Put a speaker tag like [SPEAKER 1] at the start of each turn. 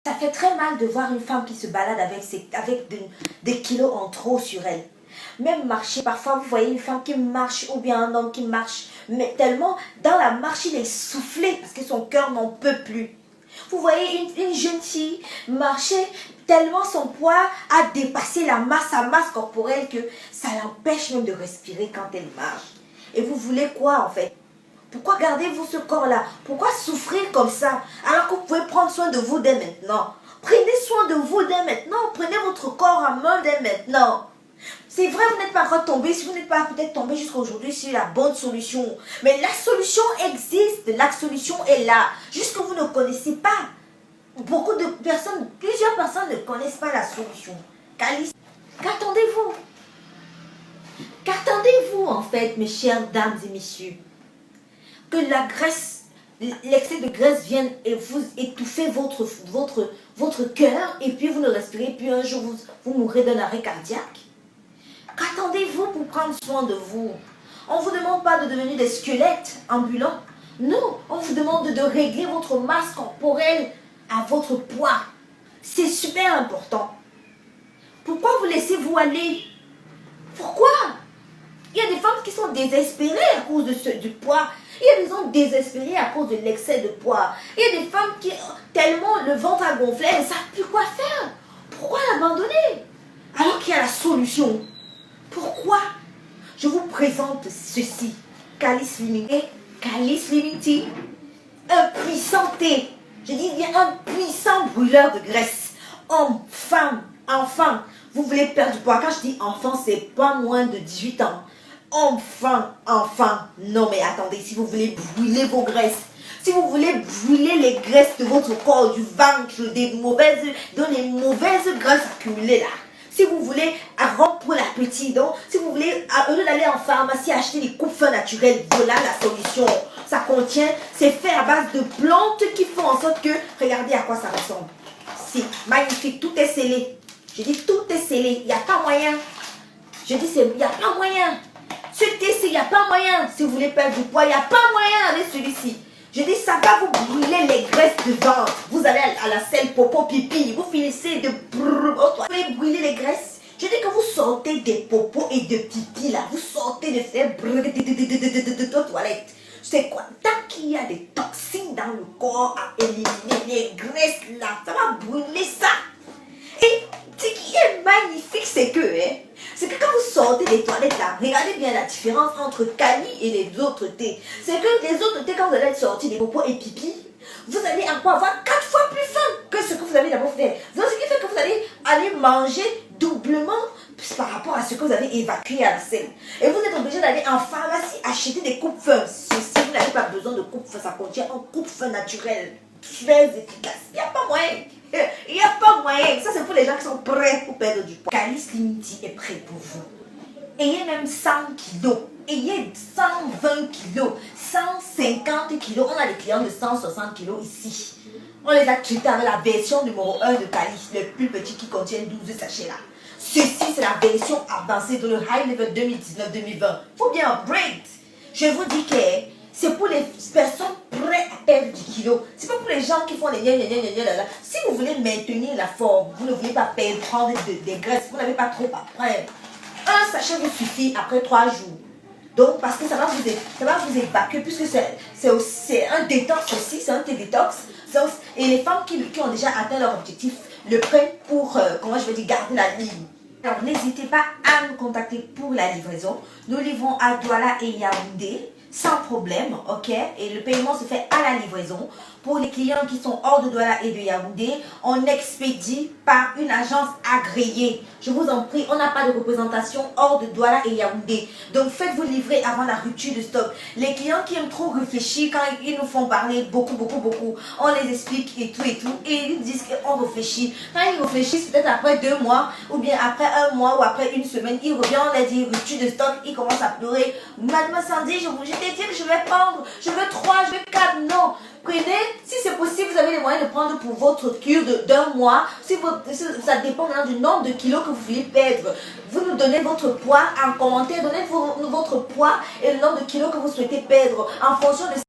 [SPEAKER 1] Ça fait très mal de voir une femme qui se balade avec des kilos en trop sur elle. Même marcher, parfois vous voyez une femme qui marche ou bien un homme qui marche, mais tellement dans la marche il est essoufflé parce que son cœur n'en peut plus. Vous voyez une jeune fille marcher tellement son poids a dépassé sa masse corporelle que ça l'empêche même de respirer quand elle marche. Et vous voulez quoi en fait? Pourquoi gardez-vous ce corps-là? Pourquoi souffrir comme ça alors que vous pouvez prendre soin de vous dès maintenant? Prenez soin de vous dès maintenant. Prenez votre corps en main dès maintenant. C'est vrai, vous n'êtes pas encore tombé, si vous n'êtes pas peut-être tombé jusqu'à aujourd'hui sur la bonne solution. Mais la solution existe, la solution est là. Juste que vous ne connaissez pas. Beaucoup de personnes, plusieurs personnes ne connaissent pas la solution. Qu'attendez-vous? Qu'attendez-vous en fait, mes chères dames et messieurs? Que la graisse, l'excès de graisse vienne et vous étouffer votre cœur et puis vous ne respirez plus, un jour vous mourrez d'un arrêt cardiaque. Qu'attendez-vous pour prendre soin de vous? On ne vous demande pas de devenir des squelettes ambulants. Non, on vous demande de régler votre masse corporelle à votre poids. C'est super important. Pourquoi vous laissez-vous aller? Pourquoi? Il y a des femmes qui sont désespérées à cause du poids. Il y a des hommes désespérés à cause de l'excès de poids. Il y a des femmes qui, tellement le ventre a gonflé, elles ne savent plus quoi faire. Pourquoi l'abandonner? Alors qu'il y a la solution. Pourquoi? Je vous présente ceci. Calice Slimming Tea. Calice Slimming Tea. Un puissant thé. Je dis bien un puissant brûleur de graisse. Homme, femme, enfant. Vous voulez perdre du poids. Quand je dis enfant, c'est pas moins de 18 ans. Enfant. Non mais attendez, si vous voulez brûler vos graisses, si vous voulez brûler les graisses de votre corps, du ventre, des mauvaises graisses accumulées là, si vous voulez rompre pour l'appétit, donc si vous voulez, au lieu d'aller en pharmacie acheter des coupe-feux naturels, voilà la solution. Ça contient, c'est fait à base de plantes qui font en sorte que, regardez à quoi ça ressemble. C'est magnifique, tout est scellé. Je dis tout est scellé, il n'y a pas moyen. Je dis il n'y a pas moyen. Ce thé, il n'y a pas moyen. Si vous voulez perdre du poids, il n'y a pas moyen avec celui-ci. Je dis, ça va vous brûler les graisses de ventre. Vous allez à la selle popo pipi. Vous finissez de brûler les graisses. Je dis que vous sortez des popos et de pipi là. Vous sortez de faire brûler de toilettes. C'est quoi? Tant qu'il y a des toxines dans le corps à éliminer, les graisses là, ça va brûler ça. Et ce qui est magnifique, c'est que quand vous sortez des toilettes là, regardez bien la différence entre Cali et les autres thés. C'est que les autres thés, quand vous allez sortir des popos et pipi, vous allez encore avoir 4 fois plus faim que ce que vous avez d'abord fait. Donc, ce qui fait que vous allez aller manger doublement par rapport à ce que vous avez évacué à la selle. Et vous êtes obligé d'aller en pharmacie acheter des coupes-feu. Ceci, vous n'avez pas besoin de coupe-feu, ça contient un coupe-feu naturel, très efficace. Il n'y a pas moyen. Il n'y a pas moyen. Ça, c'est pour les gens qui sont prêts pour perdre du poids. Calice Slimming Tea est prêt pour vous. Ayez même 100 kilos. Ayez 120 kilos. 150 kilos. On a des clients de 160 kilos ici. On les a traités avec la version numéro 1 de Calice, le plus petit qui contient 12 sachets là. Ceci, c'est la version avancée de le High Level 2019-2020. Faut bien upgrade. Je vous dis que c'est pour les personnes prêtes à perdre du kilo. C'est pas pour les gens qui font les là. Si vous voulez maintenir la forme, vous ne voulez pas prendre des graisses, vous n'avez pas trop à prendre. Un sachet vous suffit après 3 jours. Donc, parce que ça va vous évacuer, puisque c'est un détox aussi, c'est un thé détox. Et les femmes qui ont déjà atteint leur objectif le prennent pour, garder la ligne. Alors, n'hésitez pas à nous contacter pour la livraison. Nous livrons à Douala et Yaoundé sans problème, ok? Et le paiement se fait à la livraison. Pour les clients qui sont hors de Douala et de Yaoundé, on expédie par une agence agréée. Je vous en prie, on n'a pas de représentation hors de Douala et Yaoundé. Donc faites-vous livrer avant la rupture de stock. Les clients qui aiment trop réfléchir, quand ils nous font parler beaucoup, on les explique et tout, et ils disent qu'on réfléchit. Quand ils réfléchissent, peut-être après 2 mois, ou bien après 1 mois, ou après 1 semaine, ils reviennent, on leur dit rupture de stock, ils commencent à pleurer. Mademoiselle Sandy, je t'ai dit que je vais prendre, je veux 3, je veux 4, non. Prenez, si c'est possible, vous avez les moyens de prendre pour votre cure d'1 mois. Ça dépend maintenant du nombre de kilos que vous voulez perdre. Vous nous donnez votre poids en commentaire, donnez votre poids et le nombre de kilos que vous souhaitez perdre. En fonction de